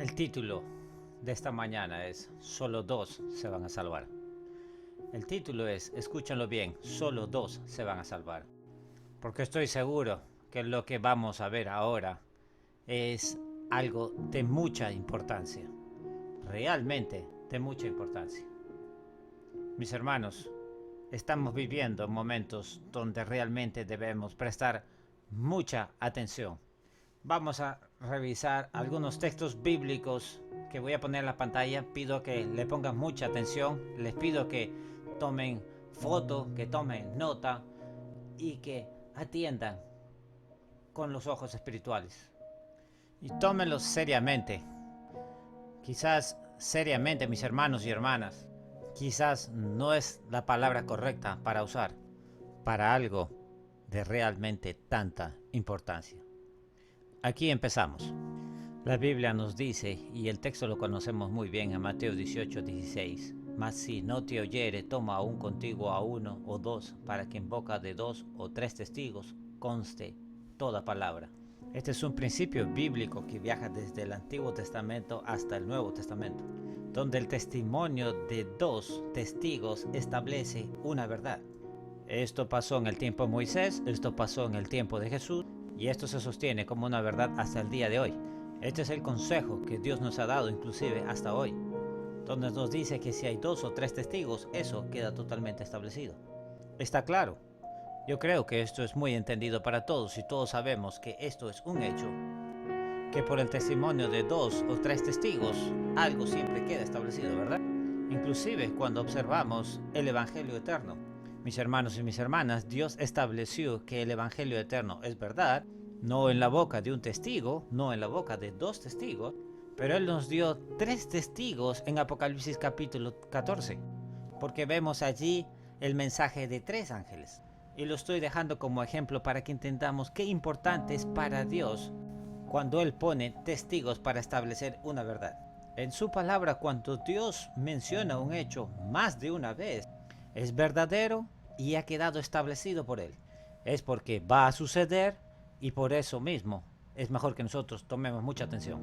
El título de esta mañana es Solo dos se van a salvar. El título es, escúchanlo bien, solo dos se van a salvar. Porque estoy seguro que lo que vamos a ver ahora es algo de mucha importancia. Realmente de mucha importancia. Mis hermanos, estamos viviendo momentos donde realmente debemos prestar mucha atención. Vamos a revisar algunos textos bíblicos que voy a poner en la pantalla. Pido que le pongan mucha atención. Les pido que tomen foto, que tomen nota y que atiendan con los ojos espirituales. Y tómenlos seriamente. Quizás seriamente, mis hermanos y hermanas. Quizás no es la palabra correcta para usar para algo de realmente tanta importancia. Aquí empezamos. La Biblia nos dice, y el texto lo conocemos muy bien en Mateo 18:16, mas si no te oyere, toma aún contigo a uno o dos, para que en boca de dos o tres testigos conste toda palabra. Este es un principio bíblico que viaja desde el Antiguo Testamento hasta el Nuevo Testamento, donde el testimonio de dos testigos establece una verdad. Esto pasó en el tiempo de Moisés, esto pasó en el tiempo de Jesús, y esto se sostiene como una verdad hasta el día de hoy. Este es el consejo que Dios nos ha dado inclusive hasta hoy, donde nos dice que si hay dos o tres testigos, eso queda totalmente establecido. Está claro. Yo creo que esto es muy entendido para todos y todos sabemos que esto es un hecho, que por el testimonio de dos o tres testigos, algo siempre queda establecido, ¿verdad? Inclusive cuando observamos el Evangelio eterno. Mis hermanos y mis hermanas, Dios estableció que el Evangelio eterno es verdad, no en la boca de un testigo, no en la boca de dos testigos, pero Él nos dio tres testigos en Apocalipsis capítulo 14, porque vemos allí el mensaje de tres ángeles. Y lo estoy dejando como ejemplo para que entendamos qué importante es para Dios cuando Él pone testigos para establecer una verdad. En su palabra, cuando Dios menciona un hecho más de una vez, es verdadero y ha quedado establecido por Él. Es porque va a suceder y por eso mismo es mejor que nosotros tomemos mucha atención.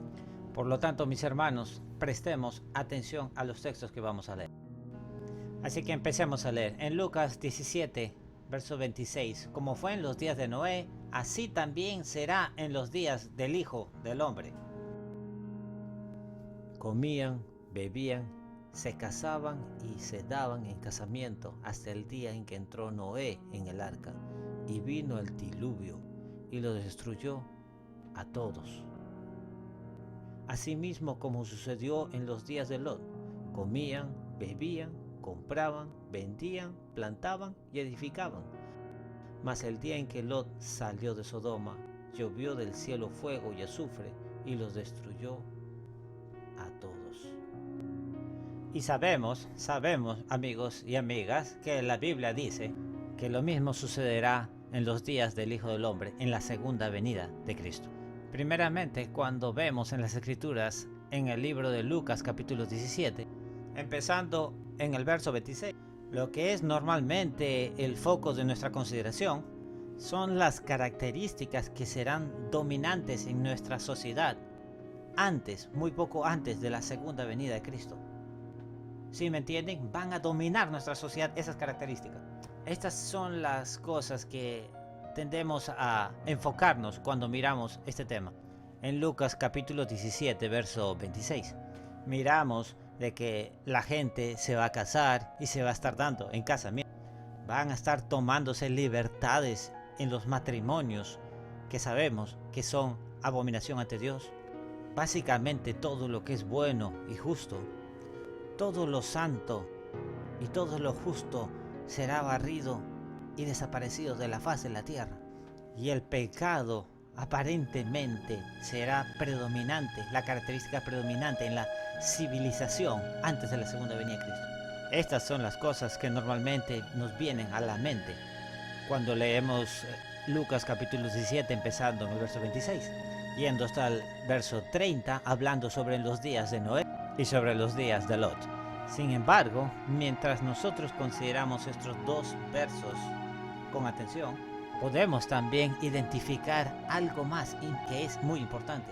Por lo tanto, mis hermanos, prestemos atención a los textos que vamos a leer. Así que empecemos a leer. En Lucas 17, verso 26. Como fue en los días de Noé, así también será en los días del Hijo del Hombre. Comían, bebían, se casaban y se daban en casamiento hasta el día en que entró Noé en el arca, y vino el diluvio y lo destruyó a todos. Asimismo como sucedió en los días de Lot, comían, bebían, compraban, vendían, plantaban y edificaban. Mas el día en que Lot salió de Sodoma, llovió del cielo fuego y azufre y los destruyó a todos. Y sabemos, amigos y amigas, que la Biblia dice que lo mismo sucederá en los días del Hijo del Hombre, en la segunda venida de Cristo. Primeramente, cuando vemos en las Escrituras, en el libro de Lucas capítulo 17, empezando en el verso 26, lo que es normalmente el foco de nuestra consideración son las características que serán dominantes en nuestra sociedad antes, muy poco antes de la segunda venida de Cristo. ¿Sí me entienden? Van a dominar nuestra sociedad esas características. Estas son las cosas que tendemos a enfocarnos cuando miramos este tema. En Lucas capítulo 17, verso 26, miramos de que la gente se va a casar y se va a estar dando en casamiento. Van a estar tomándose libertades en los matrimonios que sabemos que son abominación ante Dios. Básicamente todo lo que es bueno y justo, todo lo santo y todo lo justo será barrido y desaparecido de la faz de la tierra. Y el pecado aparentemente será predominante, la característica predominante en la civilización antes de la segunda venida de Cristo. Estas son las cosas que normalmente nos vienen a la mente cuando leemos Lucas capítulo 17 empezando en el verso 26, yendo hasta el verso 30 hablando sobre los días de Noé y sobre los días de Lot. Sin embargo, mientras nosotros consideramos estos dos versos con atención, podemos también identificar algo más que es muy importante.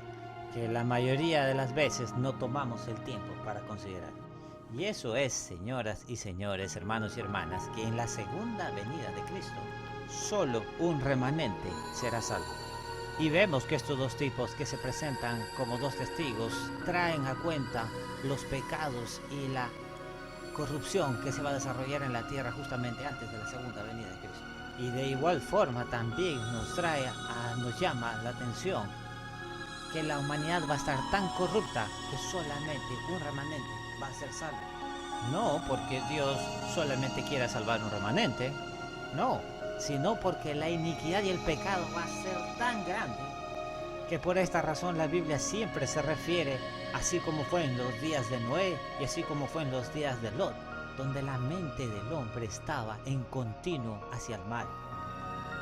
que la mayoría de las veces no tomamos el tiempo para considerar. Y eso es, señoras y señores, hermanos y hermanas, que en la segunda venida de Cristo, solo un remanente será salvo. Y vemos que estos dos tipos que se presentan como dos testigos traen a cuenta los pecados y la corrupción que se va a desarrollar en la tierra justamente antes de la segunda venida de Cristo. Y de igual forma también nos llama la atención que la humanidad va a estar tan corrupta que solamente un remanente va a ser salvo. No porque Dios solamente quiera salvar un remanente, no, sino porque la iniquidad y el pecado va a ser tan grande que por esta razón la Biblia siempre se refiere, así como fue en los días de Noé y así como fue en los días de Lot, donde la mente del hombre estaba en continuo hacia el mal.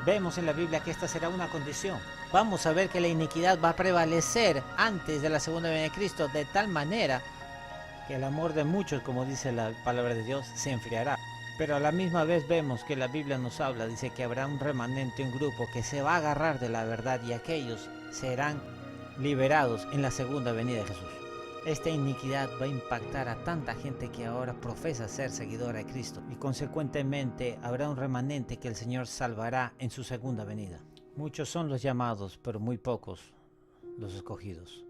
Vemos en la Biblia que esta será una condición. Vamos a ver que la iniquidad va a prevalecer antes de la segunda venida de Cristo, de tal manera que el amor de muchos, como dice la palabra de Dios, se enfriará. Pero a la misma vez vemos que la Biblia nos habla, dice que habrá un remanente, un grupo que se va a agarrar de la verdad y aquellos serán liberados en la segunda venida de Jesús. Esta iniquidad va a impactar a tanta gente que ahora profesa ser seguidora de Cristo y consecuentemente habrá un remanente que el Señor salvará en su segunda venida. Muchos son los llamados, pero muy pocos los escogidos.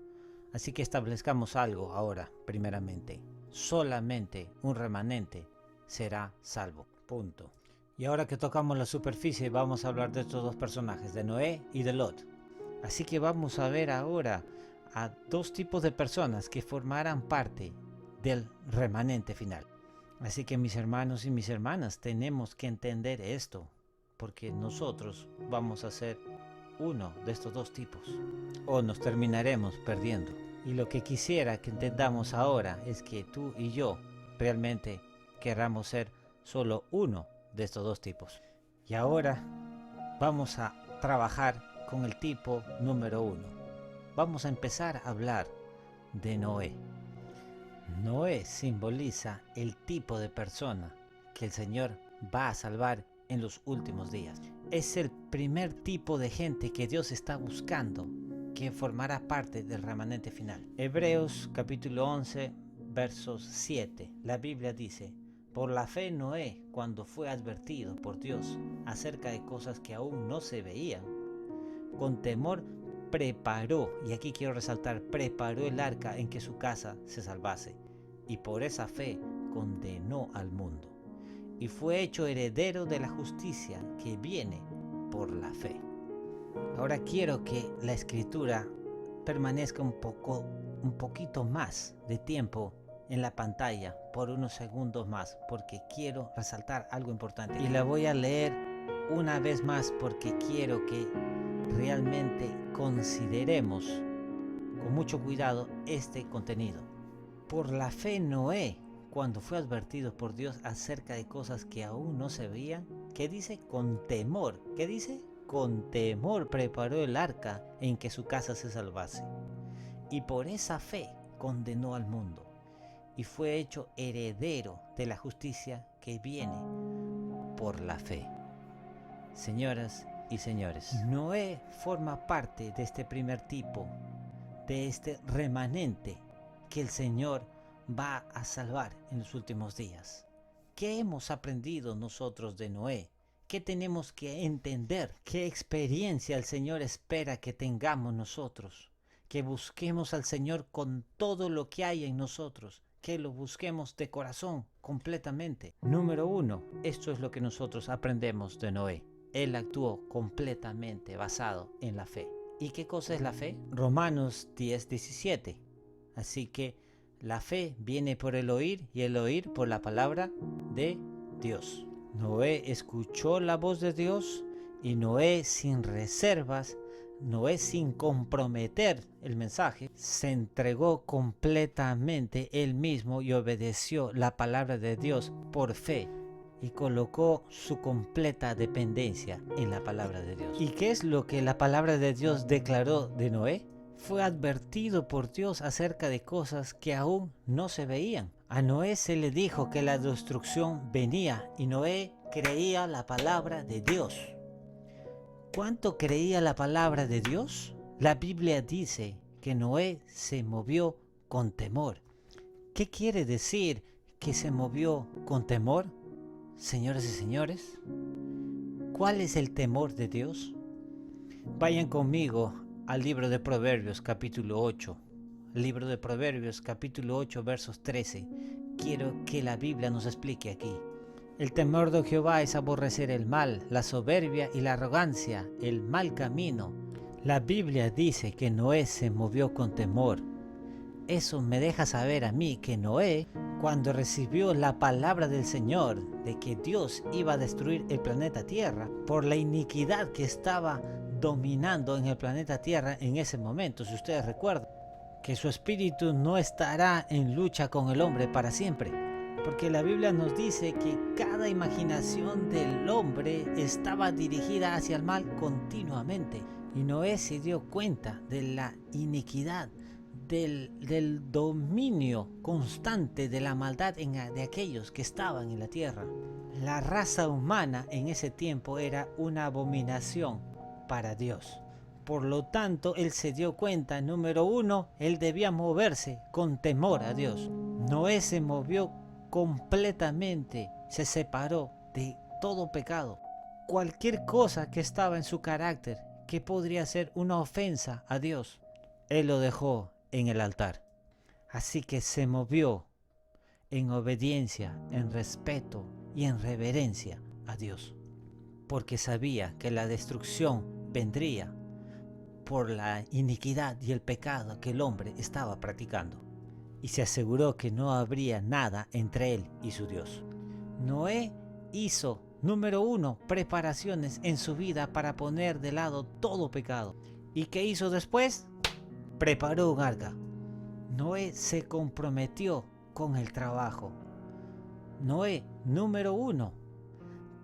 Así que establezcamos algo ahora, primeramente. Solamente un remanente será salvo. Punto. Y ahora que tocamos la superficie, vamos a hablar de estos dos personajes, de Noé y de Lot. Así que vamos a ver ahora a dos tipos de personas que formarán parte del remanente final. Así que mis hermanos y mis hermanas, tenemos que entender esto, porque nosotros vamos a ser uno de estos dos tipos, o nos terminaremos perdiendo. Y lo que quisiera que entendamos ahora es que tú y yo realmente querramos ser solo uno de estos dos tipos. Y ahora vamos a trabajar con el tipo número 1. Vamos a empezar a hablar de Noé. Noé simboliza el tipo de persona que el Señor va a salvar en los últimos días. Es el primer tipo de gente que Dios está buscando, que formará parte del remanente final. Hebreos capítulo 11, versos 7. La Biblia dice: por la fe Noé, cuando fue advertido por Dios acerca de cosas que aún no se veían, con temor preparó, y aquí quiero resaltar, preparó el arca en que su casa se salvase, y por esa fe condenó al mundo, y fue hecho heredero de la justicia que viene por la fe. Ahora quiero que la escritura permanezca un poquito más de tiempo en la pantalla, por unos segundos más, porque quiero resaltar algo importante, y la voy a leer una vez más porque quiero que realmente consideremos con mucho cuidado este contenido. Por la fe Noé, cuando fue advertido por Dios acerca de cosas que aún no se veían, ¿qué dice? Con temor. ¿Qué dice? Con temor preparó el arca en que su casa se salvase. Y por esa fe condenó al mundo. Y fue hecho heredero de la justicia que viene por la fe. Señoras y señores, Noé forma parte de este primer tipo, de este remanente que el Señor va a salvar en los últimos días. ¿Qué hemos aprendido nosotros de Noé? ¿Qué tenemos que entender? ¿Qué experiencia el Señor espera que tengamos nosotros? Que busquemos al Señor con todo lo que hay en nosotros, que lo busquemos de corazón, completamente. Número 1, esto es lo que nosotros aprendemos de Noé. Él actuó completamente basado en la fe. ¿Y qué cosa es la fe? Romanos 10:17. Así que la fe viene por el oír y el oír por la palabra de Dios. Noé escuchó la voz de Dios y Noé sin reservas, Noé sin comprometer el mensaje, se entregó completamente él mismo y obedeció la palabra de Dios por fe. Y colocó su completa dependencia en la palabra de Dios. ¿Y qué es lo que la palabra de Dios declaró de Noé? Fue advertido por Dios acerca de cosas que aún no se veían. A Noé se le dijo que la destrucción venía y Noé creía la palabra de Dios. ¿Cuánto creía la palabra de Dios? La Biblia dice que porque Noé se movió con temor. ¿Qué quiere decir que se movió con temor? Señoras y señores, ¿cuál es el temor de Dios? Vayan conmigo al libro de Proverbios capítulo 8. Libro de Proverbios capítulo 8 versos 13. Quiero que la Biblia nos explique aquí. El temor de Jehová es aborrecer el mal, la soberbia y la arrogancia, el mal camino. La Biblia dice que Noé se movió con temor. Eso me deja saber a mí que Noé, cuando recibió la palabra del Señor de que Dios iba a destruir el planeta Tierra por la iniquidad que estaba dominando en el planeta Tierra en ese momento, si ustedes recuerdan, que su espíritu no estará en lucha con el hombre para siempre, porque la Biblia nos dice que cada imaginación del hombre estaba dirigida hacia el mal continuamente, y Noé se dio cuenta de la iniquidad, del dominio constante de la maldad de aquellos que estaban en la tierra. La raza humana en ese tiempo era una abominación para Dios. Por lo tanto, él se dio cuenta, número uno, él debía moverse con temor a Dios. Noé se movió completamente, se separó de todo pecado. Cualquier cosa que estaba en su carácter, que podría ser una ofensa a Dios, él lo dejó en el altar. Así que se movió en obediencia, en respeto y en reverencia a Dios, porque sabía que la destrucción vendría por la iniquidad y el pecado que el hombre estaba practicando, y se aseguró que no habría nada entre él y su Dios. Noé hizo, número uno, preparaciones en su vida para poner de lado todo pecado. ¿Y qué hizo después? Preparó un arca. Noé se comprometió con el trabajo. Noé, número uno,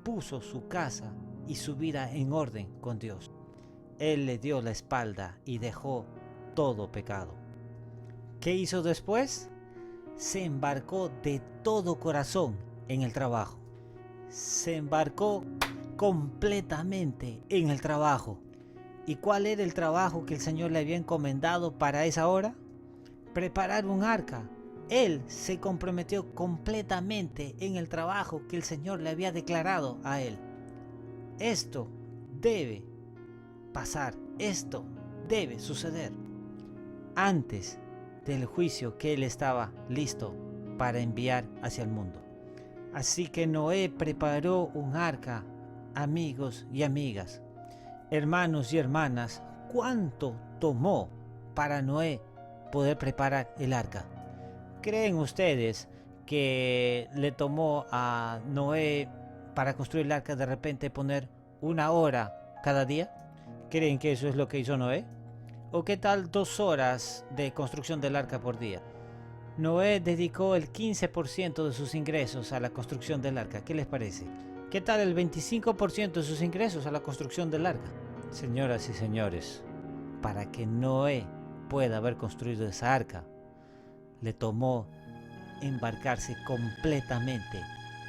puso su casa y su vida en orden con Dios. Él le dio la espalda y dejó todo pecado. ¿Qué hizo después? Se embarcó de todo corazón en el trabajo. Se embarcó completamente en el trabajo. ¿Y cuál era el trabajo que el Señor le había encomendado para esa hora? Preparar un arca. Él se comprometió completamente en el trabajo que el Señor le había declarado a él. Esto debe pasar, esto debe suceder antes del juicio que él estaba listo para enviar hacia el mundo. Así que Noé preparó un arca, amigos y amigas, hermanos y hermanas. ¿Cuánto tomó para Noé poder preparar el arca? ¿Creen ustedes que le tomó a Noé para construir el arca de repente poner 1 hora cada día? ¿Creen que eso es lo que hizo Noé? ¿O qué tal 2 horas de construcción del arca por día? Noé dedicó el 15% de sus ingresos a la construcción del arca. ¿Qué les parece? ¿Qué tal el 25% de sus ingresos a la construcción del arca? Señoras y señores, para que Noé pueda haber construido esa arca, le tomó embarcarse completamente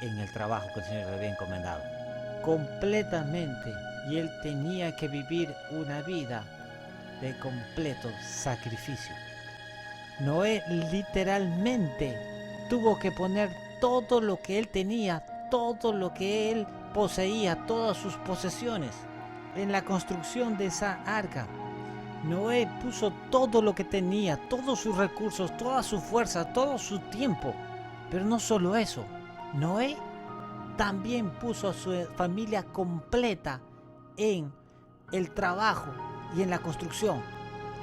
en el trabajo que el Señor le había encomendado. Completamente. Y él tenía que vivir una vida de completo sacrificio. Noé literalmente tuvo que poner todo lo que él tenía, todo lo que él poseía, todas sus posesiones, en la construcción de esa arca. Noé puso todo lo que tenía, todos sus recursos, toda su fuerza, todo su tiempo. Pero no solo eso, Noé también puso a su familia completa en el trabajo y en la construcción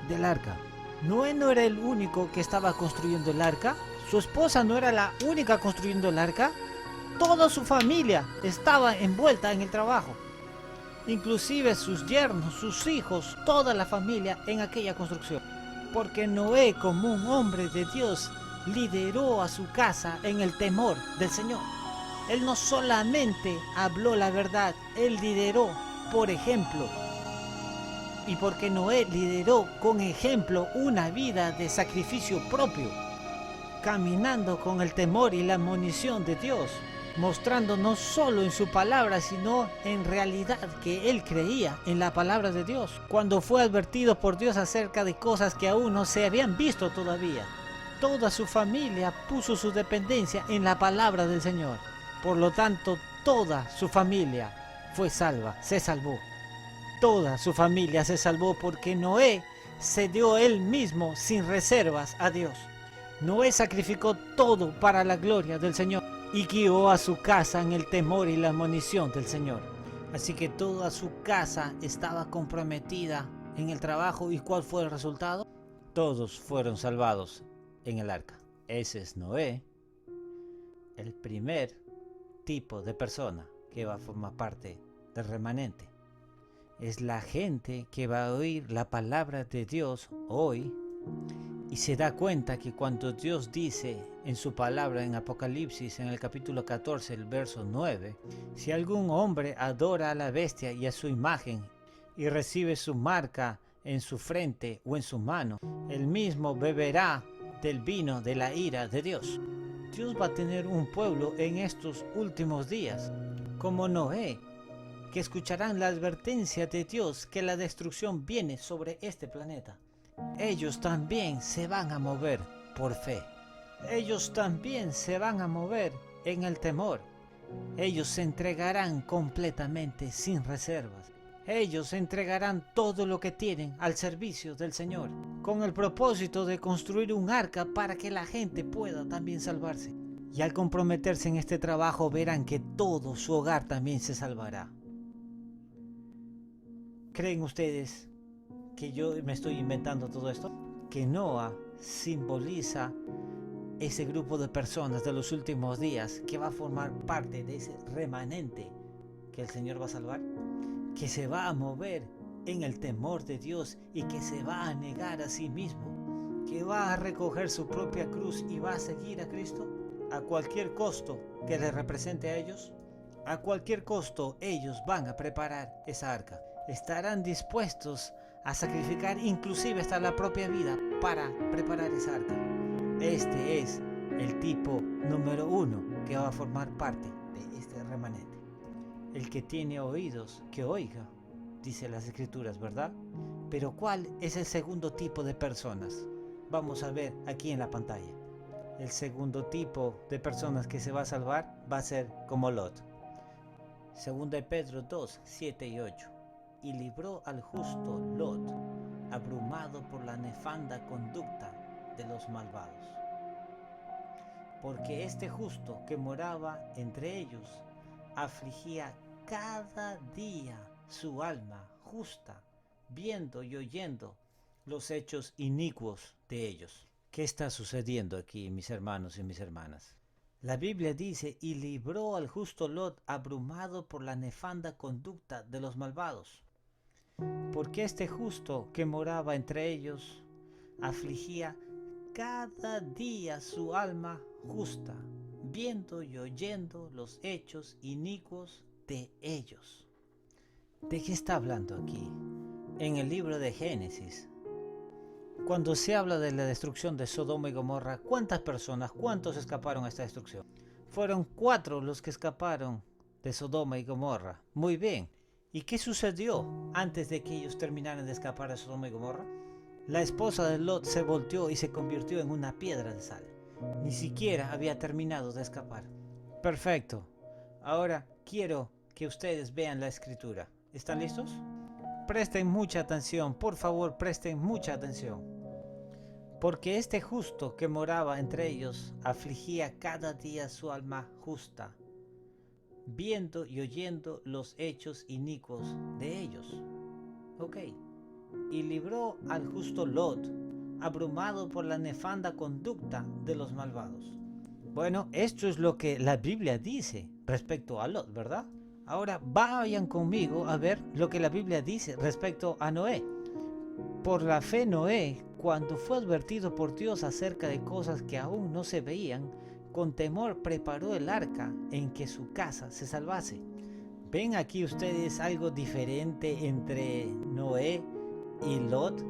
del arca. Noé no era el único que estaba construyendo el arca, su esposa no era la única construyendo el arca, toda su familia estaba envuelta en el trabajo, inclusive sus yernos, sus hijos, toda la familia en aquella construcción, porque Noé, como un hombre de Dios, lideró a su casa en el temor del Señor. Él no solamente habló la verdad, él lideró por ejemplo. Y porque Noé lideró con ejemplo una vida de sacrificio propio, caminando con el temor y la admonición de Dios, mostrando no solo en su palabra, sino en realidad que él creía en la palabra de Dios, cuando fue advertido por Dios acerca de cosas que aún no se habían visto todavía. Toda su familia puso su dependencia en la palabra del Señor. Por lo tanto, toda su familia fue salva, se salvó. Toda su familia se salvó porque Noé se dio él mismo sin reservas a Dios. Noé sacrificó todo para la gloria del Señor y guió a su casa en el temor y la admonición del Señor. Así que toda su casa estaba comprometida en el trabajo. ¿Y cuál fue el resultado? Todos fueron salvados en el arca. Ese es Noé, el primer tipo de persona que va a formar parte del remanente. Es la gente que va a oír la palabra de Dios hoy y se da cuenta que cuando Dios dice en su palabra en Apocalipsis, en el capítulo 14, el verso 9, si algún hombre adora a la bestia y a su imagen y recibe su marca en su frente o en su mano, él mismo beberá del vino de la ira de Dios. Dios va a tener un pueblo en estos últimos días, como Noé, que escucharán la advertencia de Dios que la destrucción viene sobre este planeta. Ellos también se van a mover por fe. Ellos también se van a mover en el temor. Ellos se entregarán completamente sin reservas. Ellos entregarán todo lo que tienen al servicio del Señor, con el propósito de construir un arca para que la gente pueda también salvarse. Y al comprometerse en este trabajo verán que todo su hogar también se salvará. ¿Creen ustedes que yo me estoy inventando todo esto? Que Noah simboliza ese grupo de personas de los últimos días que va a formar parte de ese remanente que el Señor va a salvar, que se va a mover en el temor de Dios y que se va a negar a sí mismo, que va a recoger su propia cruz y va a seguir a Cristo a cualquier costo que les represente a ellos. A cualquier costo ellos van a preparar esa arca. Estarán dispuestos a sacrificar inclusive hasta la propia vida para preparar esa arca. Este es el tipo número 1 que va a formar parte de este remanente. El que tiene oídos, que oiga, dice las Escrituras, ¿verdad? Pero ¿cuál es el segundo tipo de personas? Vamos a ver aquí en la pantalla. El segundo tipo de personas que se va a salvar va a ser como Lot. Segunda de Pedro 2, 7 y 8. Y libró al justo Lot, abrumado por la nefanda conducta de los malvados. Porque este justo que moraba entre ellos afligía cada día su alma justa, viendo y oyendo los hechos inicuos de ellos. ¿Qué está sucediendo aquí, mis hermanos y mis hermanas? La Biblia dice, y libró al justo Lot abrumado por la nefanda conducta de los malvados. Porque este justo que moraba entre ellos afligía cada día su alma justa, viendo y oyendo los hechos inicuos de ellos. ¿De qué está hablando aquí? En el libro de Génesis, cuando se habla de la destrucción de Sodoma y Gomorra, ¿cuántas personas, cuántos escaparon a esta destrucción? Fueron 4 los que escaparon de Sodoma y Gomorra. Muy bien. ¿Y qué sucedió antes de que ellos terminaran de escapar de Sodoma y Gomorra? La esposa de Lot se volteó y se convirtió en una piedra de sal. Ni siquiera había terminado de escapar. Perfecto. Ahora quiero que ustedes vean la escritura. ¿Están listos? Presten mucha atención, por favor, presten mucha atención. Porque este justo que moraba entre ellos afligía cada día su alma justa, viendo y oyendo los hechos inicuos de ellos. Ok. Y libró al justo Lot, abrumado por la nefanda conducta de los malvados. Bueno, esto es lo que la Biblia dice respecto a Lot, ¿verdad? Ahora vayan conmigo a ver lo que la Biblia dice respecto a Noé. Por la fe Noé, cuando fue advertido por Dios acerca de cosas que aún no se veían, con temor preparó el arca en que su casa se salvase. ¿Ven aquí ustedes algo diferente entre Noé y Lot,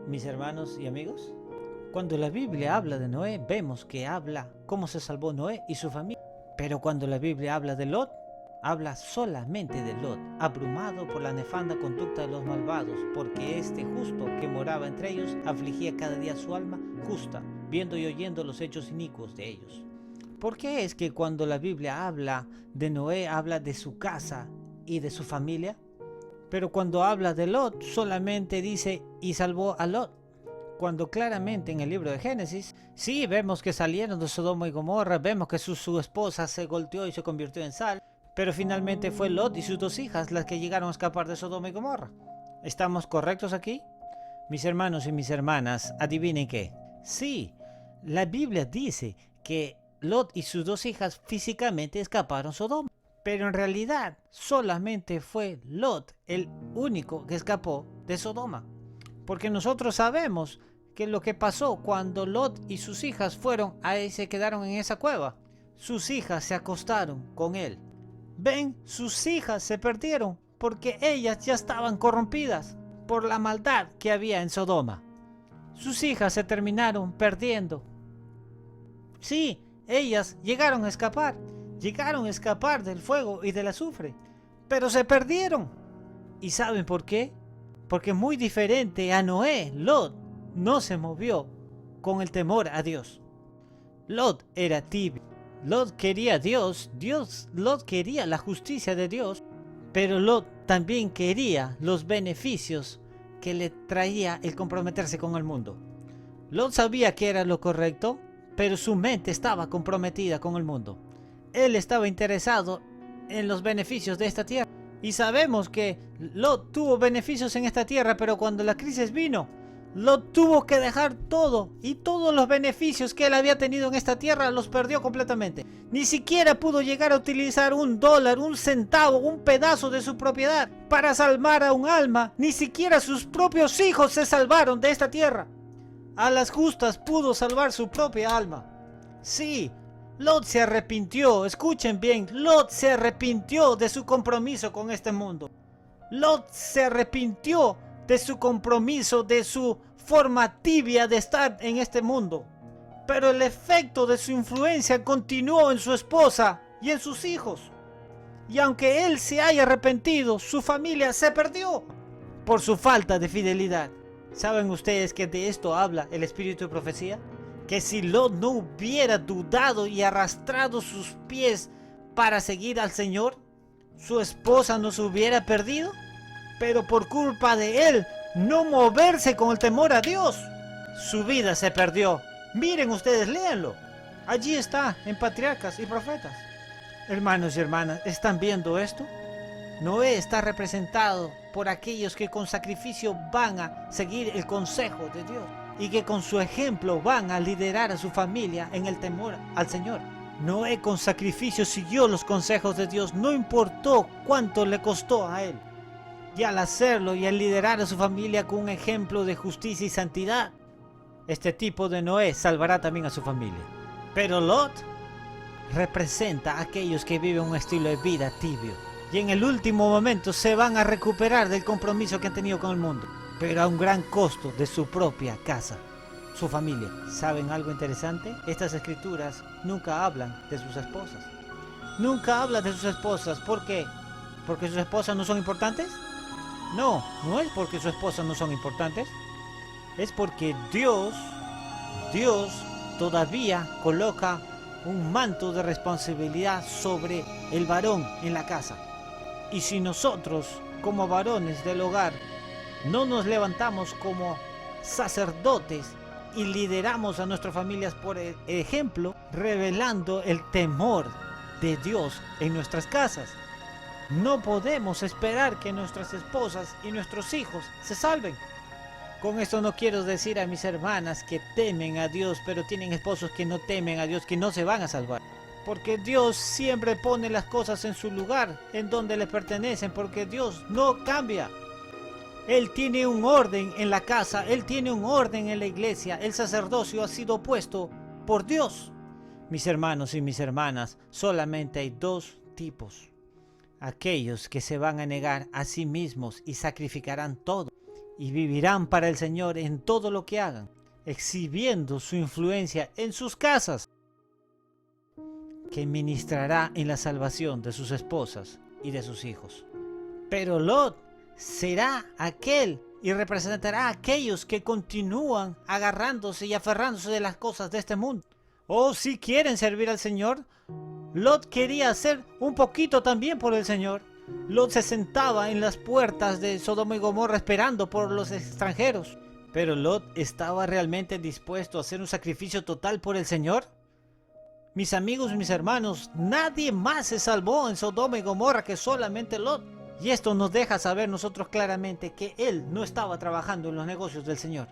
mis hermanos y amigos? Cuando la Biblia habla de Noé, vemos que habla cómo se salvó Noé y su familia. Pero cuando la Biblia habla de Lot, habla solamente de Lot, abrumado por la nefanda conducta de los malvados, porque este justo que moraba entre ellos afligía cada día su alma justa, viendo y oyendo los hechos inicuos de ellos. ¿Por qué es que cuando la Biblia habla de Noé, habla de su casa y de su familia? Pero cuando habla de Lot, solamente dice, y salvó a Lot. Cuando claramente en el libro de Génesis, sí vemos que salieron de Sodoma y Gomorra, vemos que su esposa se golpeó y se convirtió en sal, pero finalmente fue Lot y sus 2 hijas las que llegaron a escapar de Sodoma y Gomorra. ¿Estamos correctos aquí? Mis hermanos y mis hermanas, adivinen qué. Sí, la Biblia dice que Lot y sus 2 hijas físicamente escaparon Sodoma, pero en realidad solamente fue Lot el único que escapó de Sodoma. Porque nosotros sabemos que lo que pasó cuando Lot y sus hijas se quedaron en esa cueva. Sus hijas se acostaron con él. Ven, sus hijas se perdieron porque ellas ya estaban corrompidas por la maldad que había en Sodoma. Sus hijas se terminaron perdiendo. Sí, ellas llegaron a escapar del fuego y del azufre, pero se perdieron. ¿Y saben por qué? Porque muy diferente a Noé, Lot no se movió con el temor a Dios. Lot era tibio. Lot quería a Dios, Lot quería la justicia de Dios, pero Lot también quería los beneficios que le traía el comprometerse con el mundo. Lot sabía que era lo correcto, pero su mente estaba comprometida con el mundo. Él estaba interesado en los beneficios de esta tierra. Y sabemos que Lot tuvo beneficios en esta tierra, pero cuando la crisis vino, Lot tuvo que dejar todo, y todos los beneficios que él había tenido en esta tierra los perdió completamente. Ni siquiera pudo llegar a utilizar $1, un centavo, un pedazo de su propiedad para salvar a un alma. Ni siquiera sus propios hijos se salvaron de esta tierra. A las justas pudo salvar su propia alma. Sí, Lot se arrepintió, escuchen bien, Lot se arrepintió de su compromiso con este mundo. Lot se arrepintió de su compromiso, de su forma tibia de estar en este mundo. Pero el efecto de su influencia continuó en su esposa y en sus hijos. Y aunque él se haya arrepentido, su familia se perdió por su falta de fidelidad. ¿Saben ustedes que de esto habla el espíritu de profecía? Que si Lot no hubiera dudado y arrastrado sus pies para seguir al Señor, su esposa no se hubiera perdido. Pero por culpa de él no moverse con el temor a Dios, su vida se perdió. Miren ustedes, léanlo. Allí está, en Patriarcas y Profetas. Hermanos y hermanas, ¿están viendo esto? Noé está representado por aquellos que con sacrificio van a seguir el consejo de Dios y que con su ejemplo van a liderar a su familia en el temor al Señor. Noé con sacrificio siguió los consejos de Dios, no importó cuánto le costó a él. Y al hacerlo y al liderar a su familia con un ejemplo de justicia y santidad, este tipo de Noé salvará también a su familia. Pero Lot representa a aquellos que viven un estilo de vida tibio y en el último momento se van a recuperar del compromiso que han tenido con el mundo, pero a un gran costo de su propia casa, su familia. ¿Saben algo interesante? Estas escrituras nunca hablan de sus esposas. Nunca hablan de sus esposas. ¿Por qué? ¿Porque sus esposas no son importantes? No, no es porque sus esposas no son importantes. Es porque Dios todavía coloca un manto de responsabilidad sobre el varón en la casa. Y si nosotros, como varones del hogar, no nos levantamos como sacerdotes y lideramos a nuestras familias por el ejemplo, revelando el temor de Dios en nuestras casas, no podemos esperar que nuestras esposas y nuestros hijos se salven. Con esto no quiero decir a mis hermanas que temen a Dios, pero tienen esposos que no temen a Dios, que no se van a salvar. Porque Dios siempre pone las cosas en su lugar, en donde le pertenecen, porque Dios no cambia. Él tiene un orden en la casa, Él tiene un orden en la iglesia. El sacerdocio ha sido puesto por Dios. Mis hermanos y mis hermanas, solamente hay 2 tipos. Aquellos que se van a negar a sí mismos y sacrificarán todo y vivirán para el Señor en todo lo que hagan, exhibiendo su influencia en sus casas. que ministrará en la salvación de sus esposas y de sus hijos. Pero Lot será aquel y representará a aquellos que continúan agarrándose y aferrándose de las cosas de este mundo. O si quieren servir al Señor, Lot quería hacer un poquito también por el Señor. Lot se sentaba en las puertas de Sodoma y Gomorra esperando por los extranjeros. Pero Lot estaba realmente dispuesto a hacer un sacrificio total por el Señor. Mis amigos, mis hermanos, nadie más se salvó en Sodoma y Gomorra que solamente Lot. Y esto nos deja saber nosotros claramente que él no estaba trabajando en los negocios del Señor.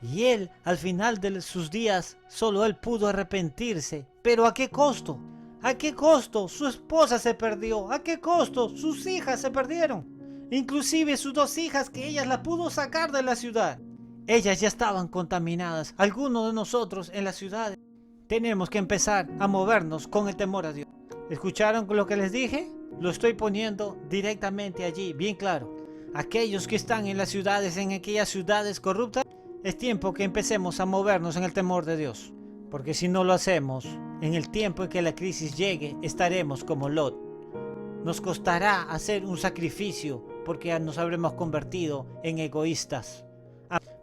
Y él, al final de sus días, solo él pudo arrepentirse. ¿Pero a qué costo? ¿A qué costo? Su esposa se perdió. ¿A qué costo? Sus hijas se perdieron. Inclusive sus 2 hijas que ellas la pudo sacar de la ciudad. Ellas ya estaban contaminadas. Algunos de nosotros en las ciudades tenemos que empezar a movernos con el temor a Dios. ¿Escucharon lo que les dije? Lo estoy poniendo directamente allí, bien claro. Aquellos que están en las ciudades, en aquellas ciudades corruptas, es tiempo que empecemos a movernos en el temor de Dios. Porque si no lo hacemos, en el tiempo en que la crisis llegue, estaremos como Lot. Nos costará hacer un sacrificio porque nos habremos convertido en egoístas.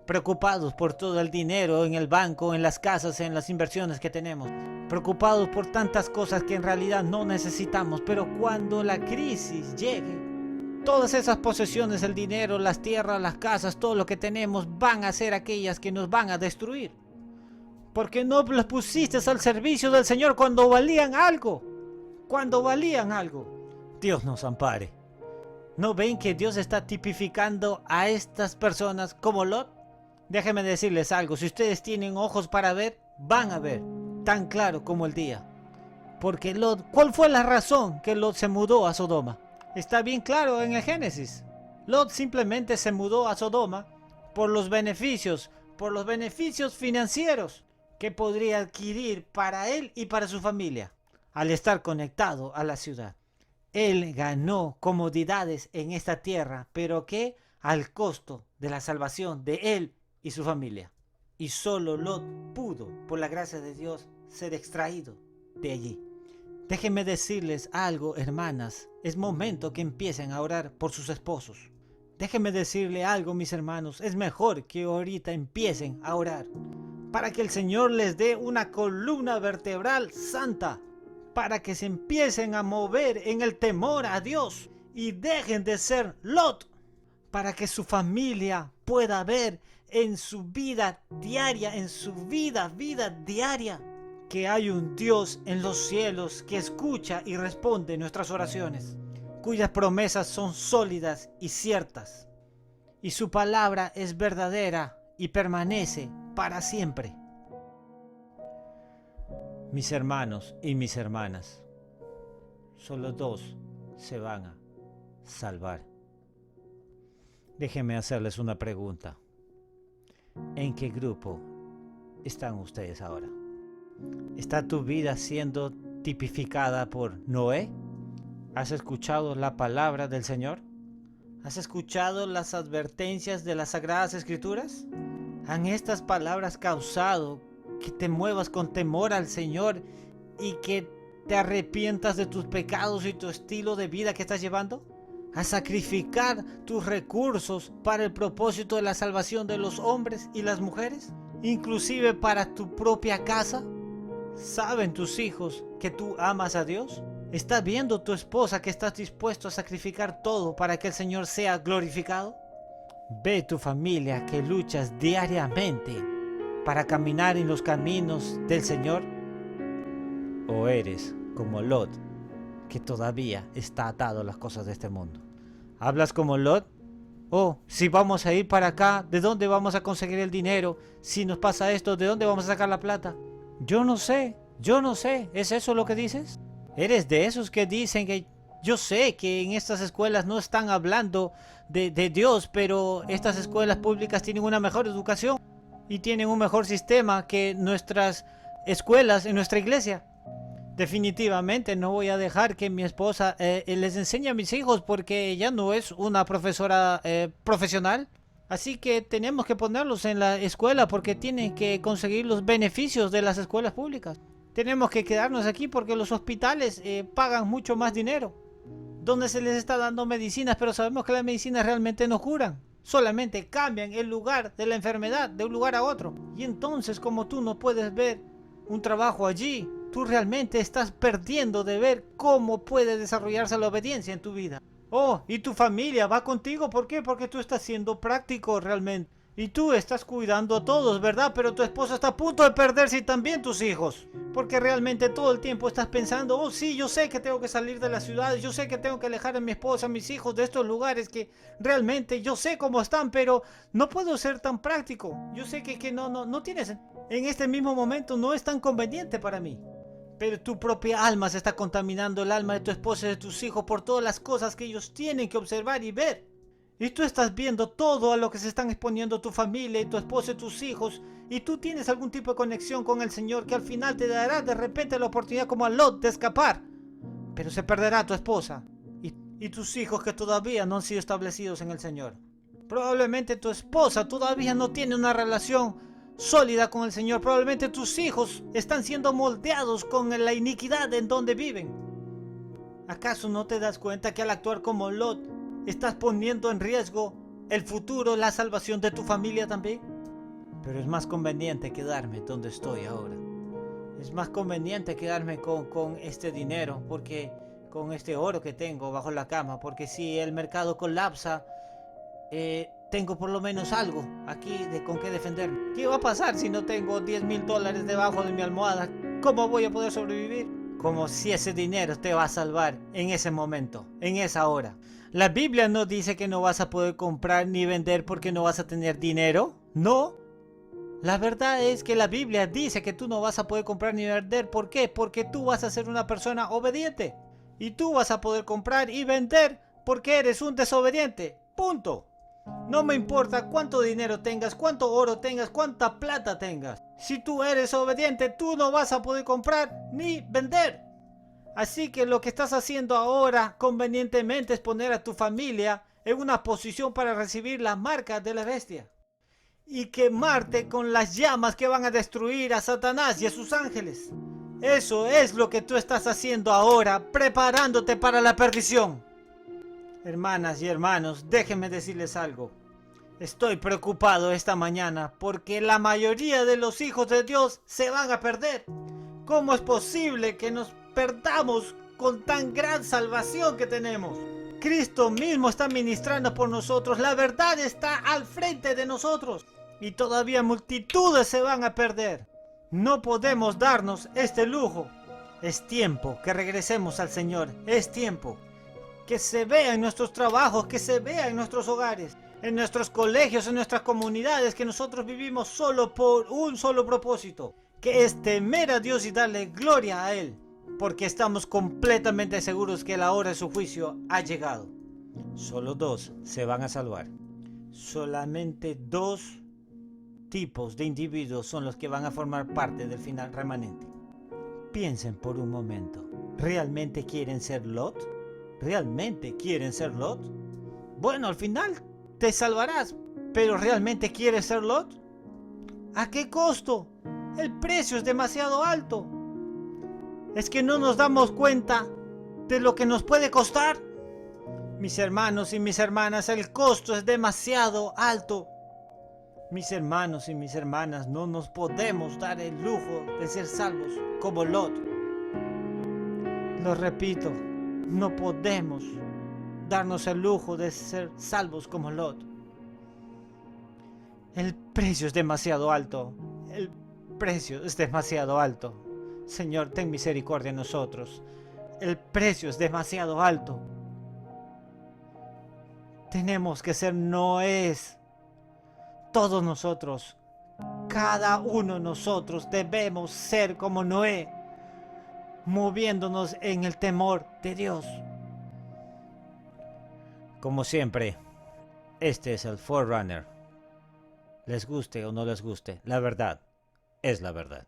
Preocupados por todo el dinero en el banco, en las casas, en las inversiones que tenemos. Preocupados por tantas cosas que en realidad no necesitamos. Pero cuando la crisis llegue, todas esas posesiones, el dinero, las tierras, las casas, todo lo que tenemos van a ser aquellas que nos van a destruir. Porque no las pusiste al servicio del Señor cuando valían algo. Cuando valían algo. Dios nos ampare. ¿No ven que Dios está tipificando a estas personas como Lot? Déjenme decirles algo, si ustedes tienen ojos para ver, van a ver, tan claro como el día. Porque Lot, ¿cuál fue la razón que Lot se mudó a Sodoma? Está bien claro en el Génesis. Lot simplemente se mudó a Sodoma por los beneficios financieros que podría adquirir para él y para su familia al estar conectado a la ciudad. Él ganó comodidades en esta tierra, pero que al costo de la salvación de él y su familia. Y solo Lot pudo, por la gracia de Dios, ser extraído de allí. Déjenme decirles algo, hermanas. Es momento que empiecen a orar por sus esposos. Déjenme decirle algo, mis hermanos. Es mejor que ahorita empiecen a orar para que el Señor les dé una columna vertebral santa, para que se empiecen a mover en el temor a Dios y dejen de ser Lot, para que su familia pueda ver en su vida diaria, en su vida diaria, que hay un Dios en los cielos que escucha y responde nuestras oraciones, cuyas promesas son sólidas y ciertas, y su palabra es verdadera y permanece para siempre. Mis hermanos y mis hermanas, solo 2 se van a salvar. Déjenme hacerles una pregunta. ¿En qué grupo están ustedes ahora? ¿Está tu vida siendo tipificada por Noé? ¿Has escuchado la palabra del Señor? ¿Has escuchado las advertencias de las Sagradas Escrituras? ¿Han estas palabras causado que te muevas con temor al Señor y que te arrepientas de tus pecados y tu estilo de vida que estás llevando? ¿A sacrificar tus recursos para el propósito de la salvación de los hombres y las mujeres? ¿Inclusive para tu propia casa? ¿Saben tus hijos que tú amas a Dios? ¿Está viendo tu esposa que estás dispuesto a sacrificar todo para que el Señor sea glorificado? ¿Ve tu familia que luchas diariamente para caminar en los caminos del Señor? ¿O eres como Lot, que todavía está atado a las cosas de este mundo? ¿Hablas como Lot? Oh, si vamos a ir para acá, ¿de dónde vamos a conseguir el dinero? Si nos pasa esto, ¿de dónde vamos a sacar la plata? Yo no sé. ¿Es eso lo que dices? ¿Eres de esos que dicen que yo sé que en estas escuelas no están hablando de Dios, pero estas escuelas públicas tienen una mejor educación y tienen un mejor sistema que nuestras escuelas en nuestra iglesia? Definitivamente no voy a dejar que mi esposa les enseñe a mis hijos porque ella no es una profesora profesional. Así que tenemos que ponerlos en la escuela porque tienen que conseguir los beneficios de las escuelas públicas. Tenemos que quedarnos aquí porque los hospitales pagan mucho más dinero. Donde se les está dando medicinas, pero sabemos que las medicinas realmente no curan. Solamente cambian el lugar de la enfermedad de un lugar a otro. Y entonces, como tú no puedes ver un trabajo allí, tú realmente estás perdiendo de ver cómo puede desarrollarse la obediencia en tu vida. Oh, y tu familia va contigo. ¿Por qué? Porque tú estás siendo práctico realmente. Y tú estás cuidando a todos, ¿verdad? Pero tu esposa está a punto de perderse y también tus hijos. Porque realmente todo el tiempo estás pensando, oh sí, yo sé que tengo que salir de las ciudades, yo sé que tengo que alejar a mi esposa, a mis hijos de estos lugares que realmente yo sé cómo están, pero no puedo ser tan práctico. Yo sé que no tienes, en este mismo momento no es tan conveniente para mí. Pero tu propia alma se está contaminando, el alma de tu esposa y de tus hijos por todas las cosas que ellos tienen que observar y ver. Y tú estás viendo todo a lo que se están exponiendo tu familia y tu esposa y tus hijos. Y tú tienes algún tipo de conexión con el Señor que al final te dará de repente la oportunidad como a Lot de escapar. Pero se perderá tu esposa y tus hijos que todavía no han sido establecidos en el Señor. Probablemente tu esposa todavía no tiene una relación sólida con el Señor. Probablemente tus hijos están siendo moldeados con la iniquidad en donde viven. ¿Acaso no te das cuenta que al actuar como Lot estás poniendo en riesgo el futuro, la salvación de tu familia también? Pero es más conveniente quedarme donde estoy ahora. Es más conveniente quedarme con este dinero, porque con este oro que tengo bajo la cama, porque si el mercado colapsa, tengo por lo menos algo aquí de con qué defenderme. ¿Qué va a pasar si no tengo $10,000 debajo de mi almohada? ¿Cómo voy a poder sobrevivir? Como si ese dinero te va a salvar en ese momento, en esa hora. La Biblia no dice que no vas a poder comprar ni vender porque no vas a tener dinero. No. La verdad es que la Biblia dice que tú no vas a poder comprar ni vender. ¿Por qué? Porque tú vas a ser una persona obediente. Y tú vas a poder comprar y vender porque eres un desobediente. Punto. No me importa cuánto dinero tengas, cuánto oro tengas, cuánta plata tengas. Si tú eres obediente, tú no vas a poder comprar ni vender. Así que lo que estás haciendo ahora convenientemente es poner a tu familia en una posición para recibir las marcas de la bestia. Y quemarte con las llamas que van a destruir a Satanás y a sus ángeles. Eso es lo que tú estás haciendo ahora, preparándote para la perdición. Hermanas y hermanos, déjenme decirles algo. Estoy preocupado esta mañana porque la mayoría de los hijos de Dios se van a perder. ¿Cómo es posible que nos perdamos con tan gran salvación que tenemos? Cristo mismo está ministrando por nosotros. La verdad está al frente de nosotros. Y todavía multitudes se van a perder. No podemos darnos este lujo. Es tiempo que regresemos al Señor. Es tiempo que se vea en nuestros trabajos, que se vea en nuestros hogares, en nuestros colegios, en nuestras comunidades, que nosotros vivimos solo por un solo propósito, que es temer a Dios y darle gloria a Él, porque estamos completamente seguros que la hora de su juicio ha llegado. Solo 2 se van a salvar. Solamente 2 tipos de individuos son los que van a formar parte del final remanente. Piensen por un momento. ¿Realmente quieren ser Lot? ¿Realmente quieren ser Lot? Bueno, al final te salvarás, pero ¿realmente quieres ser Lot? ¿A qué costo? El precio es demasiado alto. ¿Es que no nos damos cuenta de lo que nos puede costar? Mis hermanos y mis hermanas, el costo es demasiado alto. Mis hermanos y mis hermanas, no nos podemos dar el lujo de ser salvos como Lot. Lo repito, no podemos darnos el lujo de ser salvos como Lot. El precio es demasiado alto. El precio es demasiado alto. Señor, ten misericordia de nosotros. El precio es demasiado alto. Tenemos que ser Noés. Todos nosotros, cada uno de nosotros debemos ser como Noé, moviéndonos en el temor de Dios. Como siempre, este es el Forerunner. Les guste o no les guste, la verdad es la verdad.